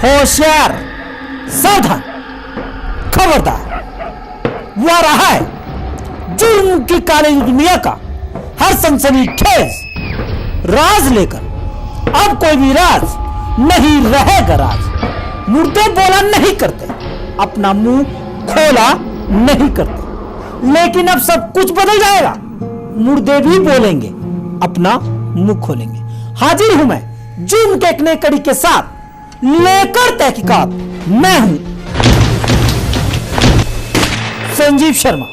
होशियार, सावधान, खबरदार। वो आ रहा है जुर्म की काली दुनिया का हर सनसनीखेज राज लेकर। अब कोई भी राज नहीं रहेगा राज। मुर्दे बोला नहीं करते, अपना मुंह खोला नहीं करते, लेकिन अब सब कुछ बदल जाएगा। मुर्दे भी बोलेंगे, अपना मुंह खोलेंगे। हाजिर हूं मैं जुर्म के एक नई कड़ी के साथ लेकर तहकीकात। मैं हूं संजीव शर्मा।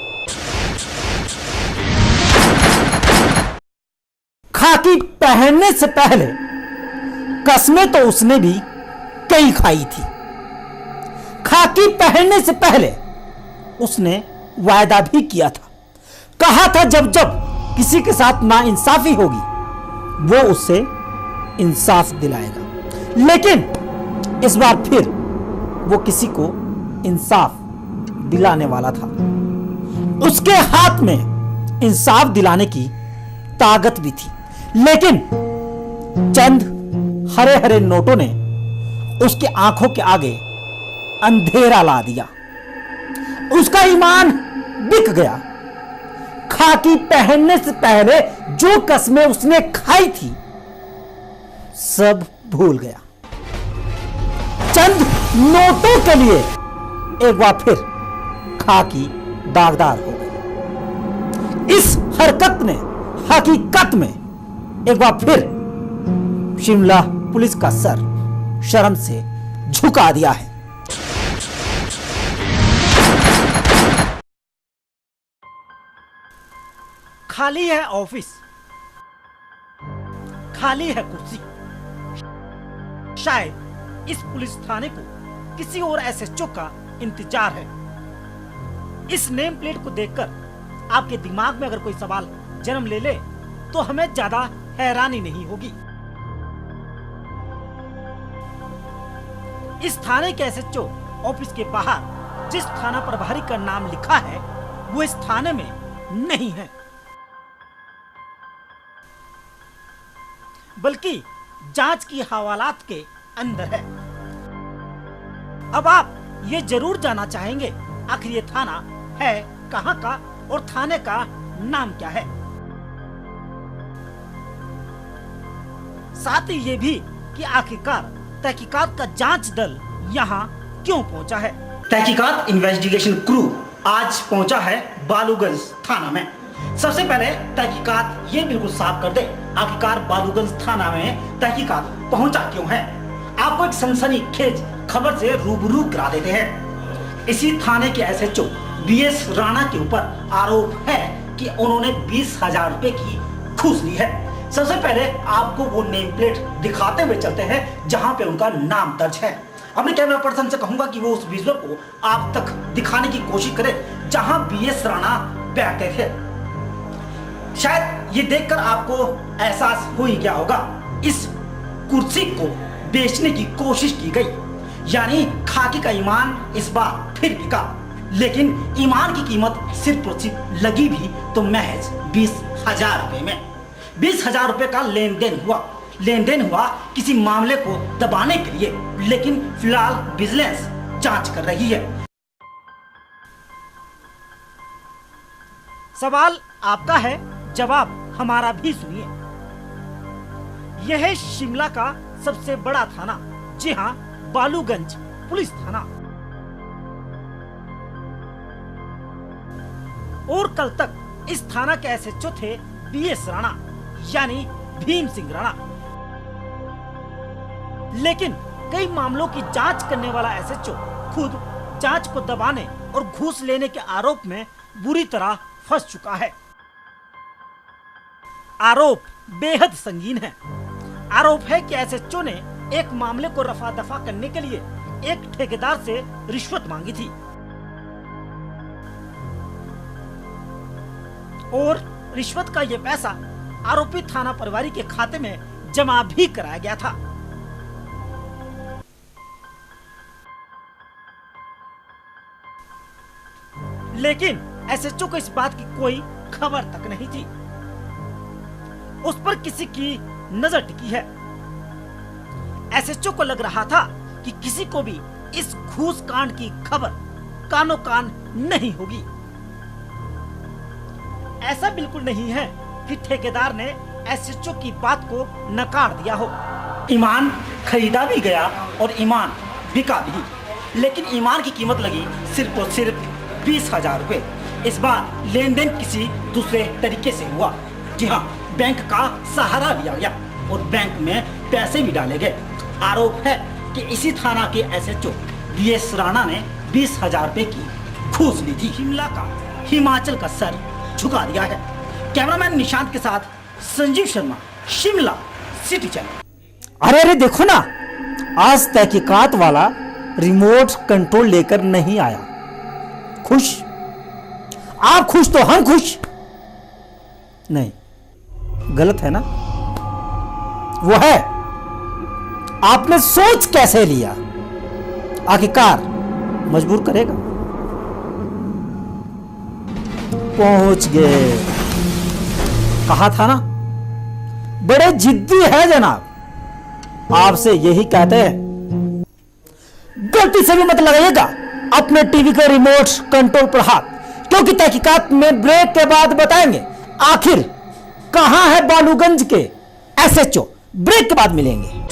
खाकी पहनने से पहले कसमें तो उसने भी कई खाई थी। खाकी पहनने से पहले उसने वायदा भी किया था। कहा था जब जब किसी के साथ नाइंसाफी होगी वो उससे इंसाफ दिलाएगा। लेकिन इस बार फिर वो किसी को इंसाफ दिलाने वाला था। उसके हाथ में इंसाफ दिलाने की ताकत भी थी, लेकिन चंद हरे हरे नोटों ने उसकी आंखों के आगे अंधेरा ला दिया। उसका ईमान बिक गया। खाकी पहनने से पहले जो कस्में उसने खाई थी सब भूल गया। चंद नोटों के लिए एक बार फिर खाकी दागदार हो गई। इस हरकत ने हकीकत में एक बार फिर शिमला पुलिस का सर शर्म से झुका दिया है। खाली है ऑफिस, खाली है कुर्सी। शायद इस पुलिस थाने को किसी और एसएचओ का इंतजार है। इस नेम प्लेट को देखकर आपके दिमाग में अगर कोई सवाल जन्म ले ले तो हमें ज्यादा हैरानी नहीं होगी। इस थाने के एसएचओ ऑफिस के बाहर जिस थाना प्रभारी का नाम लिखा है वो इस थाने में नहीं है, बल्कि जांच की हवालात के अंदर है। अब आप ये जरूर जानना चाहेंगे आखिर ये थाना है कहां का और थाने का नाम क्या है। साथ ही ये भी कि आखिरकार तहकीकात का जांच दल यहाँ क्यों पहुंचा है। तहकीकात इन्वेस्टिगेशन क्रू आज पहुंचा है बालूगंज थाना में। सबसे पहले तहकीकात ये बिल्कुल साफ कर दे आखिरकार बालूगंज थाना में तहकीकात पहुंचा क्यों है। आपको एक सनसनीखेज खबर से रूबरू करा देते हैं। इसी थाने के एसएचओ बीएस राणा के ऊपर आरोप है कि उन्होंने 20,000 रुपए की घूस ली है। सबसे पहले आपको वो नेम प्लेट दिखाते हुए चलते हैं जहां पे उनका नाम दर्ज है। अपने कैमरा पर्सन से कहूंगा कि वो उस विजुअल को आप तक दिखाने की कोशिश करे जहां बीएस राणा बैठते थे। शायद ये देखकर आपको एहसास हो ही गया होगा, इस कुर्सी को बेचने की कोशिश की गई, यानी खाकी का ईमान इस बार फिर बिका। लेकिन ईमान की कीमत सिर्फ और सिर्फ लगी भी तो महज 20,000 रुपए में। 20,000 रुपए का लेन देन हुआ किसी मामले को दबाने के लिए, लेकिन फिलहाल विजिलेंस जांच कर रही है। सवाल आपका है, जवाब हमारा भी सुनिए। यह है शिमला का सबसे बड़ा थाना, जी हाँ, बालूगंज पुलिस थाना। और कल तक इस थाना के एसएचओ थे बीएस राणा, यानी भीम सिंह राणा। लेकिन कई मामलों की जांच करने वाला एसएचओ खुद जांच को दबाने और घूस लेने के आरोप में बुरी तरह फंस चुका है। आरोप बेहद संगीन है। आरोप है कि एसएचओ ने एक मामले को रफा दफा करने के लिए एक ठेकेदार से रिश्वत मांगी थी और रिश्वत का यह पैसा आरोपी थाना प्रभारी के खाते में जमा भी कराया गया था। लेकिन एसएचओ को इस बात की कोई खबर तक नहीं थी। उस पर किसी की नजर टिकी है। एसएचओ को लग रहा था कि किसी को भी इस घूस कांड की खबर कानो कान नहीं होगी। ऐसा बिल्कुल नहीं है कि ठेकेदार ने एसएचओ की बात को नकार दिया हो। ईमान खरीदा भी गया और ईमान बिका भी, लेकिन ईमान की कीमत लगी सिर्फ और सिर्फ 20,000 रुपए। इस बार लेन देन किसी दूसरे तरीके से हुआ। जी हाँ, बैंक का सहारा लिया गया और बैंक में पैसे भी डाले गए। आरोप है कि इसी थाना के एसएचओ बीएस राणा ने 20,000 रुपए की घूस ली थी। शिमला का हिमाचल का सर झुका दिया है। कैमरामैन निशांत के साथ संजीव शर्मा, शिमला सिटी चैनल। अरे अरे देखो ना, आज तहकीकात वाला रिमोट कंट्रोल लेकर नहीं आया। खुश? आप खुश तो हम खुश नहीं। गलत है ना? वो है आपने सोच कैसे लिया, आखिरकार मजबूर करेगा। पहुंच गए। कहा था ना, बड़े जिद्दी है जनाब। आपसे यही कहते हैं, गलती से भी मत लगाइएगा अपने टीवी के रिमोट कंट्रोल पर हाथ, क्योंकि तहकीकात में ब्रेक के बाद बताएंगे आखिर कहां है बालूगंज के एसएचओ। ब्रेक के बाद मिलेंगे।